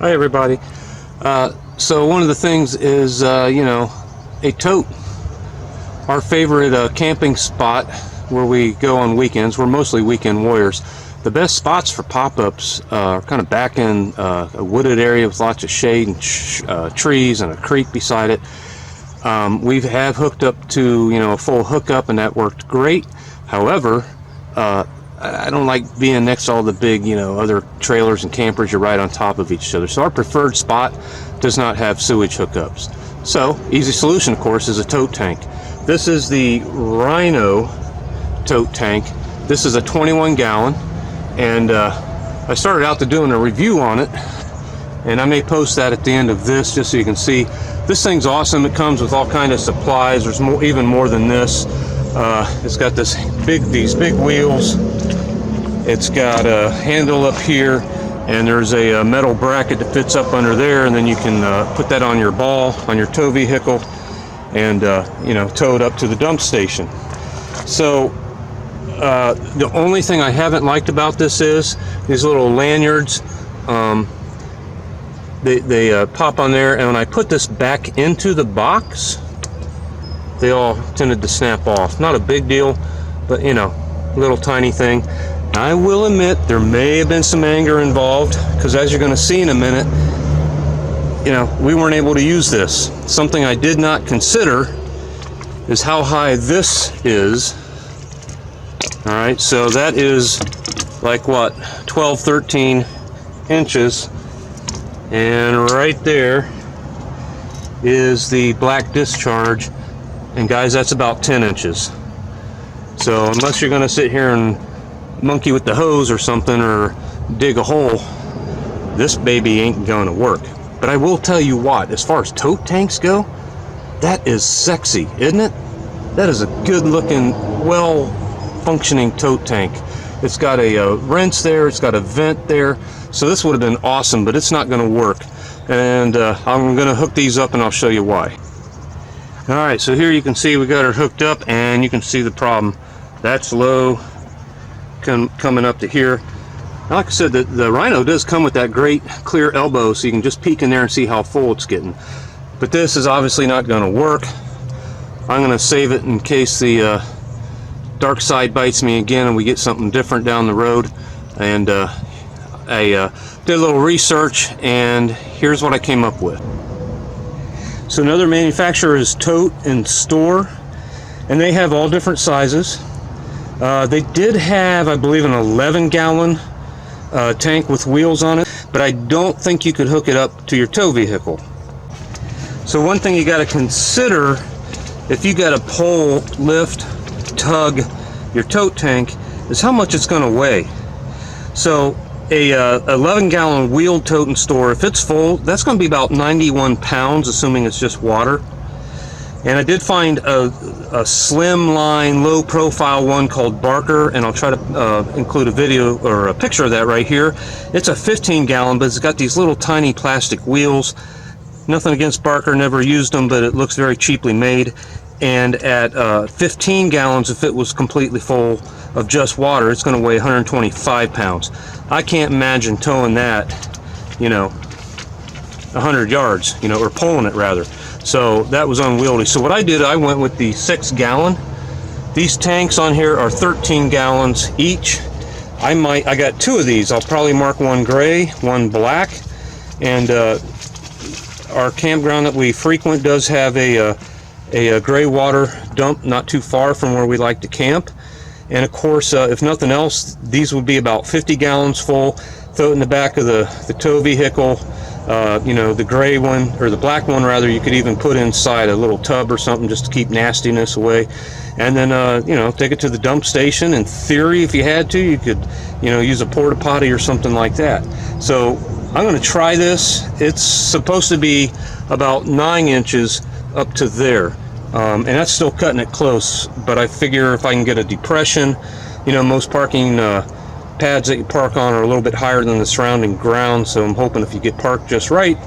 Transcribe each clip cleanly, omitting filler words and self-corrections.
Hi everybody. So one of the things is, a tote. Our favorite camping spot where we go on weekends. We're mostly weekend warriors. The best spots for pop-ups are kind of back in a wooded area with lots of shade and trees and a creek beside it. We have hooked up to a full hookup, and that worked great. However, I don't like being next to all the big, other trailers and campers. You're right on top of each other. So our preferred spot does not have sewage hookups. So, easy solution, of course, is a tote tank. This is the Rhino Tote tank. This is a 21 gallon, and I started out to doing a review on it, and I may post that at the end of this just so you can see. This thing's awesome. It comes with all kind of supplies. There's even more than this. It's got these big wheels. It's got a handle up here, and there's a metal bracket that fits up under there, and then you can put that on your ball, on your tow vehicle, and tow it up to the dump station. So the only thing I haven't liked about this is these little lanyards. They pop on there, and when I put this back into the box, they all tended to snap off. Not a big deal, but little tiny thing. I will admit there may have been some anger involved, because as you're going to see in a minute, we weren't able to use this. Something I did not consider is how high this is. All right, so that is like what, 12, 13 inches, and right there is the black discharge, and guys, that's about 10 inches. So unless you're going to sit here and monkey with the hose or something, or dig a hole, this baby ain't going to work. But I will tell you what, as far as tote tanks go, that is sexy, isn't it? That is a good looking, well functioning tote tank. It's got a rinse there, it's got a vent there, so this would have been awesome, but it's not going to work. And I'm going to hook these up, and I'll show you why. Alright, so here you can see we got her hooked up, and you can see the problem. That's low, coming up to here. Like I said, the Rhino does come with that great clear elbow, so you can just peek in there and see how full it's getting. But this is obviously not going to work. I'm going to save it in case the dark side bites me again and we get something different down the road. And I did a little research, and here's what I came up with. So another manufacturer is Tote and Store, and they have all different sizes. They did have, I believe, an 11 gallon tank with wheels on it, but I don't think you could hook it up to your tow vehicle. So one thing you got to consider, if you got a pull, lift, tug your tote tank, is how much it's going to weigh. So a 11 gallon wheeled Tote and Store, if it's full, that's going to be about 91 pounds, assuming it's just water. And I did find a slim line, low profile one called Barker, and I'll try to include a video or a picture of that right here. It's a 15 gallon, but it's got these little tiny plastic wheels. Nothing against Barker, never used them, but it looks very cheaply made. And at 15 gallons, if it was completely full of just water, it's going to weigh 125 pounds. I can't imagine towing that, 100 yards, or pulling it rather. So that was unwieldy. So what I did, I went with the 6 gallon. These tanks on here are 13 gallons each. I got 2 of these. I'll probably mark one gray, one black. And our campground that we frequent does have a gray water dump not too far from where we like to camp. And of course, if nothing else, these would be about 50 gallons full. Throw it in the back of the tow vehicle. The gray one, or the black one rather, you could even put inside a little tub or something just to keep nastiness away. And then take it to the dump station. In theory, if you had to, you could use a porta potty or something like that. So I'm going to try this. It's supposed to be about 9 inches up to there, and that's still cutting it close, but I figure if I can get a depression, most parking pads that you park on are a little bit higher than the surrounding ground, so I'm hoping if you get parked just right,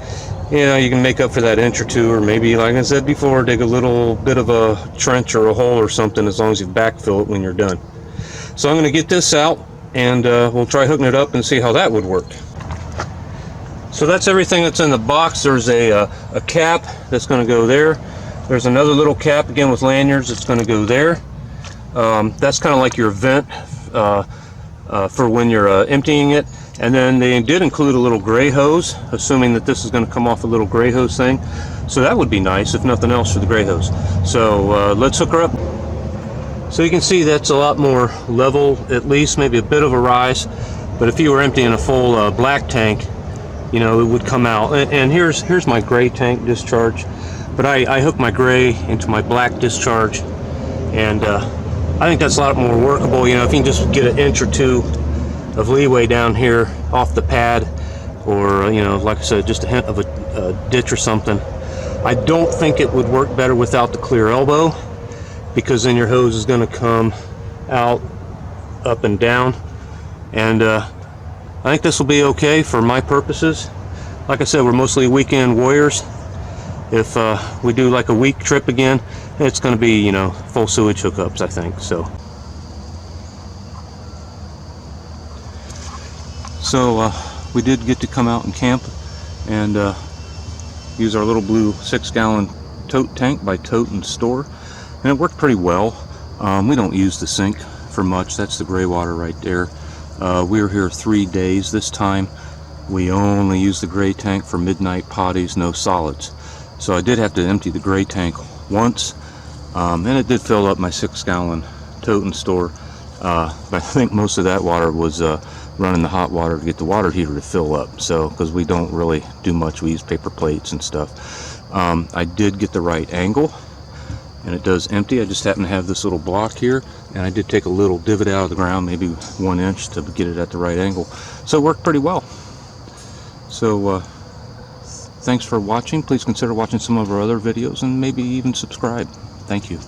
you can make up for that inch or two, or maybe, like I said before, dig a little bit of a trench or a hole or something, as long as you backfill it when you're done. So I'm going to get this out, and we'll try hooking it up and see how that would work. So that's everything that's in the box. There's a cap that's going to go there. There's another little cap again with lanyards that's going to go there. That's kind of like your vent for when you're emptying it. And then they did include a little gray hose, assuming that this is going to come off a little gray hose thing. So that would be nice, if nothing else, for the gray hose. So let's hook her up. So you can see that's a lot more level, at least, maybe a bit of a rise. But if you were emptying a full black tank, you know, it would come out. And here's my gray tank discharge. But I hook my gray into my black discharge. And I think that's a lot more workable. You know, if you can just get an inch or two of leeway down here off the pad, or you know, like I said, just a hint of a ditch or something. I don't think it would work better without the clear elbow, because then your hose is going to come out, up and down. And I think this will be okay for my purposes. Like I said, we're mostly weekend warriors. If we do like a week trip again, it's going to be, you know, full sewage hookups, I think. So we did get to come out and camp and use our little blue 6-gallon tote tank by Tote and Store, and it worked pretty well. We don't use the sink for much. That's the gray water right there. We were here 3 days this time. We only used the gray tank for midnight potties, no solids. So I did have to empty the gray tank once, and it did fill up my 6-gallon Tote and Store. But I think most of that water was running the hot water to get the water heater to fill up. So, because we don't really do much, we use paper plates and stuff. I did get the right angle, and it does empty. I just happen to have this little block here, and I did take a little divot out of the ground, maybe 1 inch, to get it at the right angle. So it worked pretty well. So thanks for watching. Please consider watching some of our other videos, and maybe even subscribe. Thank you.